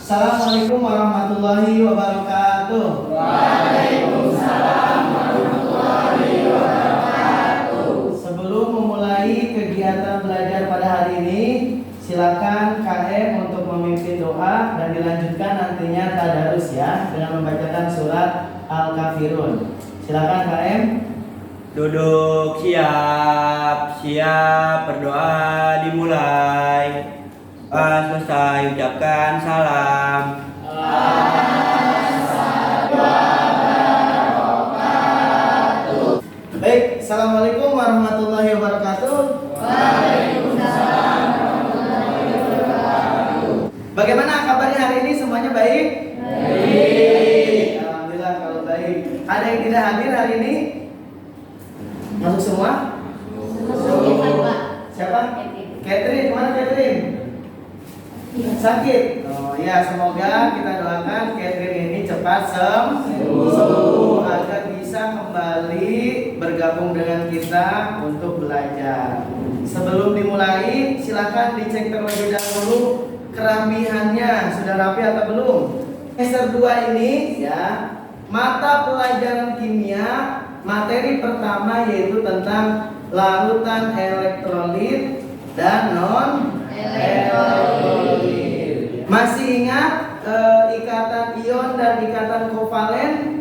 Assalamualaikum warahmatullahi wabarakatuh. Waalaikumsalam warahmatullahi wabarakatuh. Sebelum memulai kegiatan belajar pada hari ini, silakan KM untuk memimpin doa dan dilanjutkan nantinya tadarus ya dengan membacakan surat Al-Kafirun. Silakan KM. Duduk siap, berdoa dimulai. Pas selesai ucapkan salam. Baik, Assalamualaikum warahmatullahi wabarakatuh. Waalaikumsalam warahmatullahi wabarakatuh. Bagaimana kabarnya hari ini? Semuanya baik? Baik. Alhamdulillah kalau baik. Ada yang tidak hadir hari ini? Masuk semua? Siapa? Catherine, kemana Catherine? Sakit. Oh ya, semoga kita doakan Catherine ini cepat sembuh agar bisa kembali bergabung dengan kita untuk belajar. Sebelum dimulai, silakan dicek terlebih dahulu kerapihannya sudah rapi atau belum. Semester 2 ini ya, mata pelajaran kimia materi pertama yaitu tentang larutan elektrolit dan non elektrolit. Masih ingat ikatan ion dan ikatan kovalen?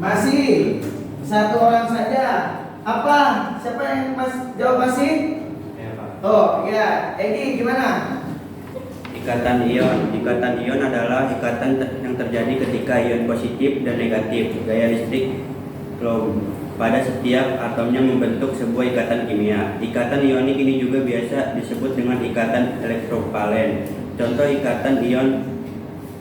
Masih. Satu orang saja. Apa? Siapa yang jawab masih? Oh ya, Egi gimana? Ikatan ion adalah ikatan yang terjadi ketika ion positif dan negatif gaya listrik pada setiap atomnya membentuk sebuah ikatan kimia. Ikatan ionik ini juga biasa disebut dengan ikatan elektrovalen. Contoh ikatan ion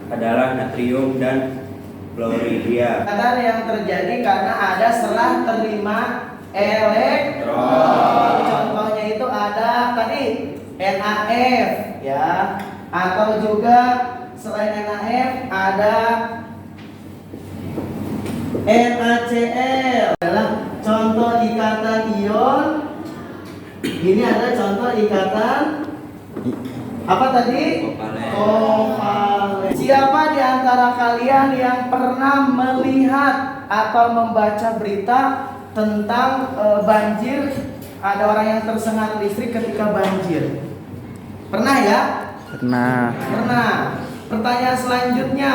adalah natrium dan fluorida. Ikatan yang terjadi karena ada serah terima elektron. Contohnya itu ada tadi NaF ya, atau juga selain NaF ada NaCl adalah contoh ikatan ion. Ini ada contoh ikatan apa tadi? Kovalen. Siapa di antara kalian yang pernah melihat atau membaca berita tentang banjir? Ada orang yang tersengat listrik ketika banjir. Pernah ya? Pernah. Pertanyaan selanjutnya,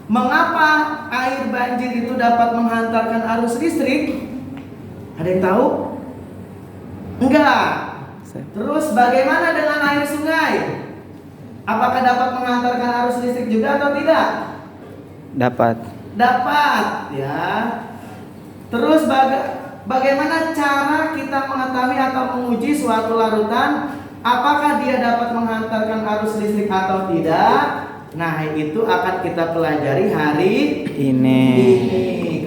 mengapa air banjir itu dapat menghantarkan arus listrik? Ada yang tahu? Enggak. Terus bagaimana dengan air sungai? Apakah dapat menghantarkan arus listrik juga atau tidak? Dapat, ya. Terus bagaimana cara kita mengetahui atau menguji suatu larutan apakah dia dapat menghantarkan arus listrik atau tidak? Nah, itu akan kita pelajari hari ini.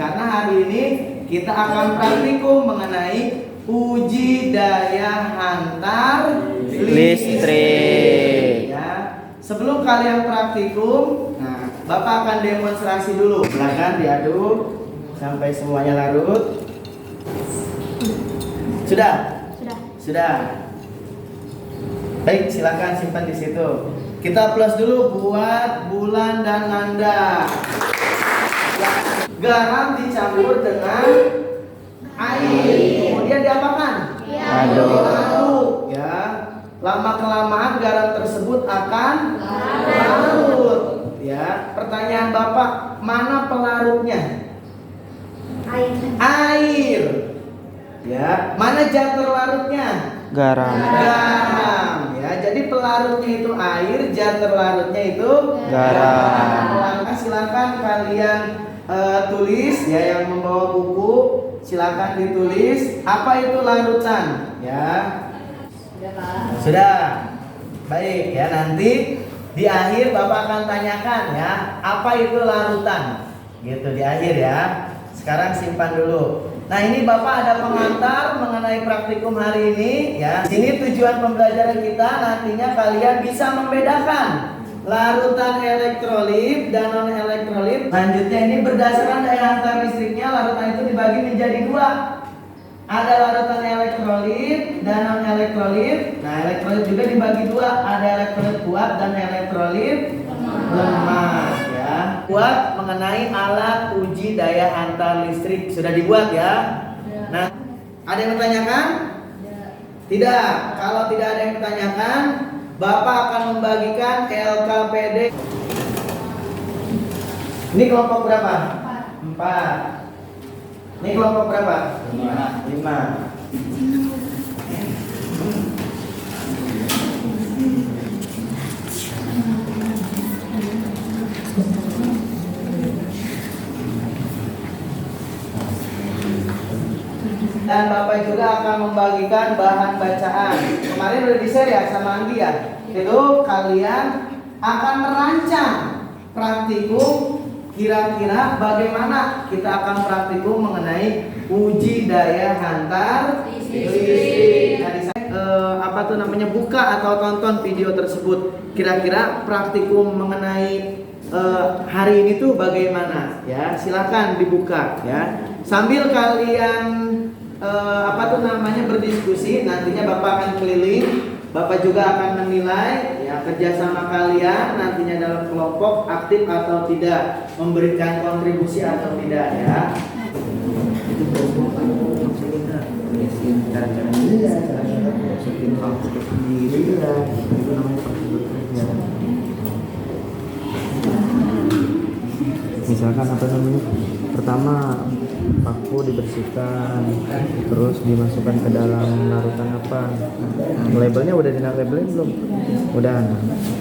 Karena hari ini kita akan praktikum mengenai uji daya hantar listrik. Ya. Sebelum kalian praktikum, nah, Bapak akan demonstrasi dulu. Silakan diaduk sampai semuanya larut. Sudah. Baik, silakan simpan di situ. Kita plus dulu buat bulan dan nanda. Garam dicampur dengan air, kemudian diapakan? Diaduk. Ya. Lama kelamaan garam tersebut akan larut. Ya. Pertanyaan Bapak, mana pelarutnya? Air. Ya. Mana zat terlarutnya? Garam. Ya, jadi pelarutnya itu air, zat terlarutnya itu garam. Silakan kalian tulis ya, yang membawa buku silakan ditulis apa itu larutan ya. Sudah. Baik ya, nanti di akhir Bapak akan tanyakan ya, apa itu larutan. Gitu di akhir ya. Sekarang simpan dulu. Nah, ini Bapak ada pengantar mengenai praktikum hari ini ya. Ini tujuan pembelajaran kita, nantinya kalian bisa membedakan larutan elektrolit dan non elektrolit. Lanjutnya ini berdasarkan daya hantar listriknya, larutan itu dibagi menjadi dua. Ada larutan elektrolit dan non elektrolit. Nah, elektrolit juga dibagi dua, ada elektrolit kuat dan elektrolit lemah ya. Buat mengenai alat uji daya antar listrik sudah dibuat ya. Nah, ada yang bertanyakan? Tidak. Kalau tidak ada yang bertanyakan, Bapak akan membagikan LKPD. Ini kelompok berapa? 4. Ini kelompok berapa? 5. Dan Bapak juga akan membagikan bahan bacaan. Kemarin udah di-share ya sama Anggi ya. Itu kalian akan merancang praktikum. Kira-kira bagaimana kita akan praktikum mengenai uji daya antar listrik. Apa tuh namanya, buka atau tonton video tersebut. Kira-kira praktikum mengenai hari ini tuh bagaimana ya? Silakan dibuka ya. Sambil kalian berdiskusi, nantinya Bapak akan keliling. Bapak juga akan menilai ya kerjasama kalian nantinya dalam kelompok aktif atau tidak, memberikan kontribusi atau tidak ya. Misalkan apa namanya, pertama paku dibersihkan, terus dimasukkan ke dalam larutan apa, labelnya udah labelin belum? Udah,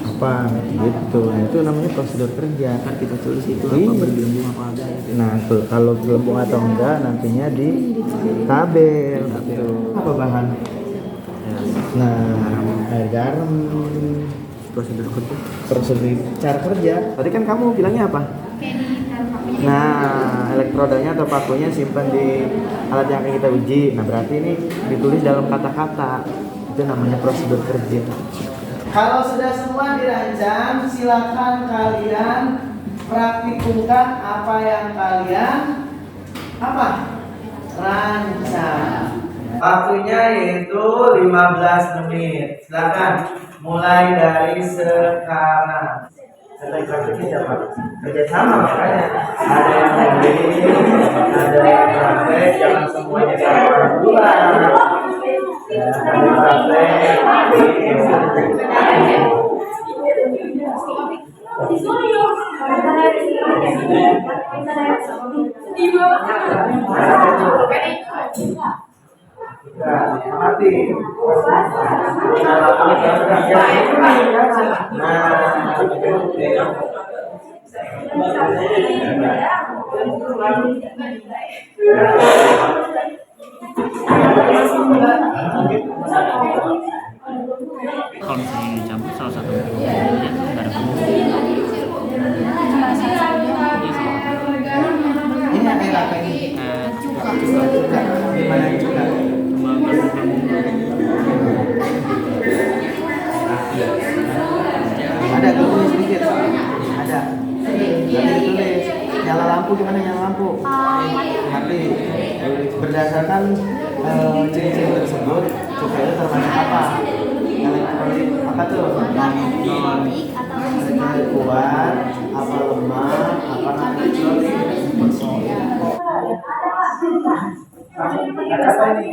apa gitu. Nah, itu namanya prosedur kerja. Kan kita tulis itu Iya. apa bergelembung apa ada gitu. Nah tuh, kalau gelembung atau enggak nantinya di tabel gitu. Apa bahan? Nah, air garam. Prosedur kerja. Prosedur cara kerja. Tadi kan kamu bilangnya apa? Nah, elektrodanya atau pakunya simpan di alat yang akan kita uji. Nah, berarti ini ditulis dalam kata-kata. Itu namanya prosedur kerja. Kalau sudah semua dirancang, silakan kalian praktikumkan apa yang kalian rancang. Waktunya yaitu 15 menit. Silakan mulai dari sekarang. Kerja sama makanya ada yang mobil, ada yang praktek, jangan semuanya sama bulan. Ya, ada yang praktek. Mati. Kalau misalnya dicampur salah satu komponennya nggak ada komponen. Ini air apa ini? Cuka. Gimana cuka? Ada tulis sedikit. Ada. Nanti ditulis. Nyala lampu gimana nyala lampu? Mati. Berdasarkan ciri-ciri tersebut, cuka itu termasuk apa? Elektrolit apa tuh? Elektrolit kuat, apa lemah, apa elektrolit? Ada apa ini?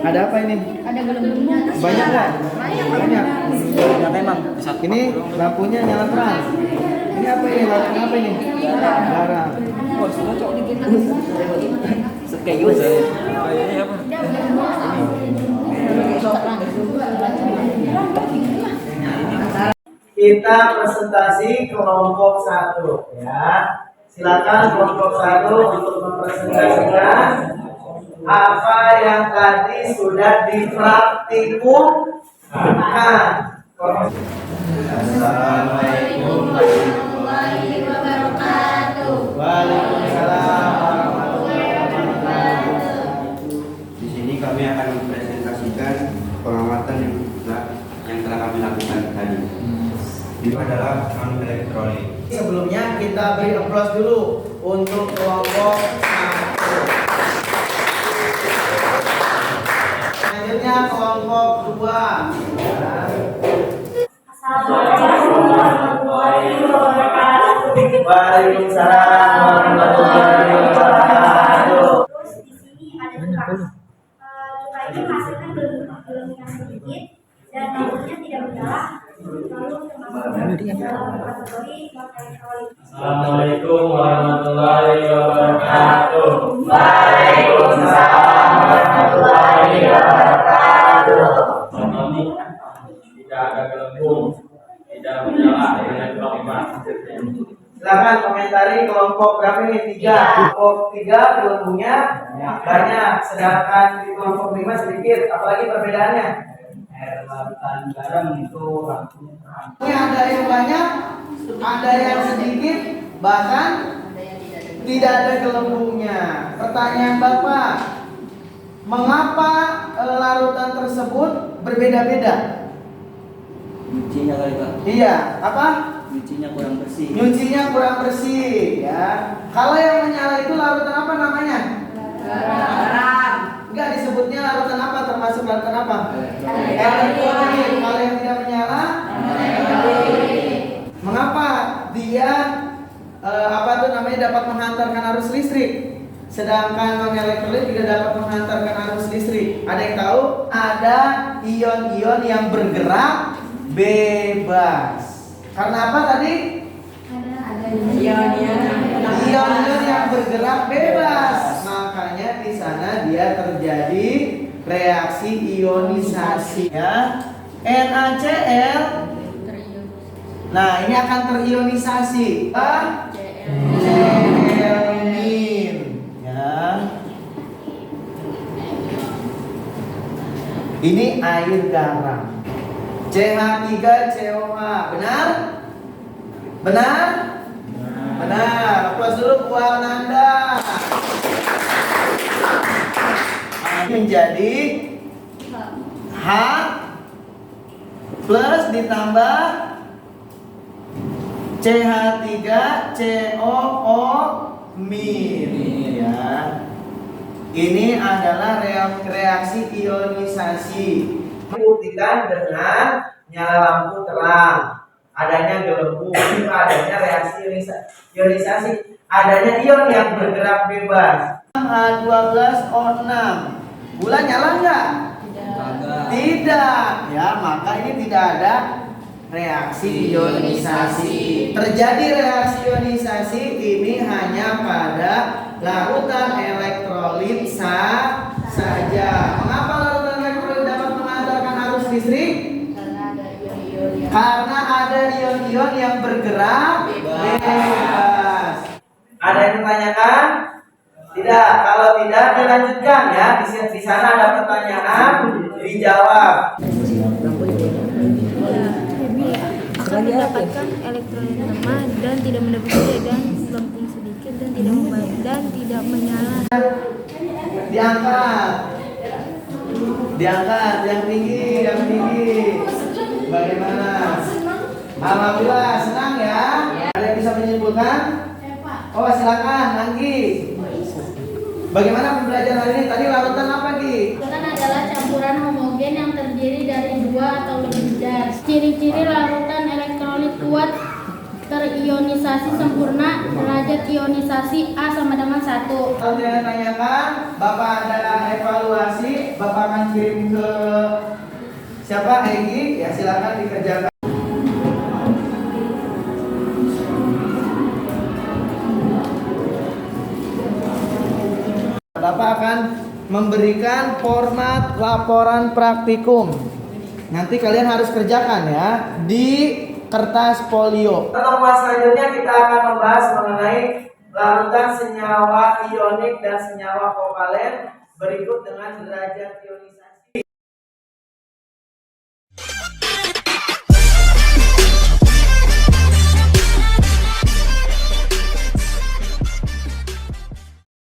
Ada apa ini? Ada gelembungnya. Banyak nggak? Banyak. Memang Ini lampunya nyala terang. Ini apa ini? Lampunya apa ini? Garam. kayak gimana sih? Kayaknya apa? Kita presentasi kelompok 1 ya. Silakan kelompok 1 untuk mempresentasikan apa yang tadi sudah dipraktikumkan. Assalamualaikum warahmatullahi wabarakatuh. Waalaikumsalam warahmatullahi wabarakatuh. Di sini kami akan mempresentasikan pengamatan yang telah kami lakukan tadi. Itu adalah non elektrolit. Sebelumnya kita beri applause dulu untuk kelompok 1. Selanjutnya kelompok 2. Waalaikumsalam warahmatullahi wabarakatuh. Terus di sini ada cuka. Cuka ini menghasilkan gelembung yang sedikit dan lampunya tidak menyala. Lalu termasuk dalam kategori non-elektrolit. Assalamualaikum warahmatullahi wabarakatuh. Waalaikumsalam warahmatullahi wabarakatuh. Ini tidak ada gelembung, tidak menyala dengan kelima. Silakan komentari kelompok berapa ini? 3. Kelompok 3 gelembungnya banyak, sedangkan di kelompok 5 sedikit. Apalagi perbedaannya? Air lautan garam itu lampunya terang. Ini ada yang banyak, ada yang sedikit, bahkan tidak ada gelembungnya. Pertanyaan Bapak, mengapa larutan tersebut berbeda-beda? Nyucinya kali Pak. Iya, apa? Nyucinya kurang bersih. Nyucinya kurang bersih, ya. Kalau yang menyala itu larutan apa namanya? Garam. Enggak, disebutnya larutan apa? Termasuk larutan apa? Elektrolit. Kalau yang tidak menyala? Elektrolit. Mengapa dia apa tuh namanya dapat menghantarkan arus listrik? Sedangkan non elektrolit tidak dapat menghantarkan arus listrik. Ada yang tahu? Ada ion-ion yang bergerak bebas. Karena apa tadi? Ion-ion yang bergerak bebas. Makanya di sana dia terjadi reaksi ionisasi, ya. NaCl. Nah, ini akan terionisasi. Cl-min, ya. Ini air garam. CH3COH, benar? Benar? Benar. Aplaus dulu buat Nanda. Menjadi H plus ditambah CH3COO min, ya. Ini adalah reaksi ionisasi. Dibuktikan dengan nyala lampu terang, adanya gelembung, adanya reaksi ionisasi, adanya ion yang bergerak bebas. H12O6, gula nyala nggak? Tidak. Ya, maka ini tidak ada reaksi ionisasi. Terjadi reaksi ionisasi ini hanya pada larutan elektrolit saja. Mengapa larutan elektrolit dapat mengantarkan arus listrik? Karena ada ion-ion yang bergerak bebas. Ada yang ditanyakan? Tidak. Kalau tidak dilanjutkan, ya. Di sana ada pertanyaan, dijawab. Akan mendapatkan elektrolit lemah dan tidak mendapatkan dan gelembung sedikit dan tidak menyala. Diangkat yang tinggi. Bagaimana? Alhamdulillah, senang ya. Ada yang bisa menyimpulkan? Oh, silakan, Anggi. Bagaimana pembelajaran hari ini? Tadi larutan apa, Gi? Larutan adalah campuran homogen yang terdiri dari 2 atau lebih zat. Ciri-ciri larutan elektrolit kuat terionisasi sempurna, derajat ionisasi A sama dengan 1. Kalau yang tanyakan, Bapak ada evaluasi, Bapak akan kirim ke siapa? Egi? Ya, silakan dikerjakan. Bapak akan memberikan format laporan praktikum. Nanti kalian harus kerjakan ya di kertas folio. Pertemuan selanjutnya kita akan membahas mengenai larutan senyawa ionik dan senyawa kovalen berikut dengan derajat ionisasi.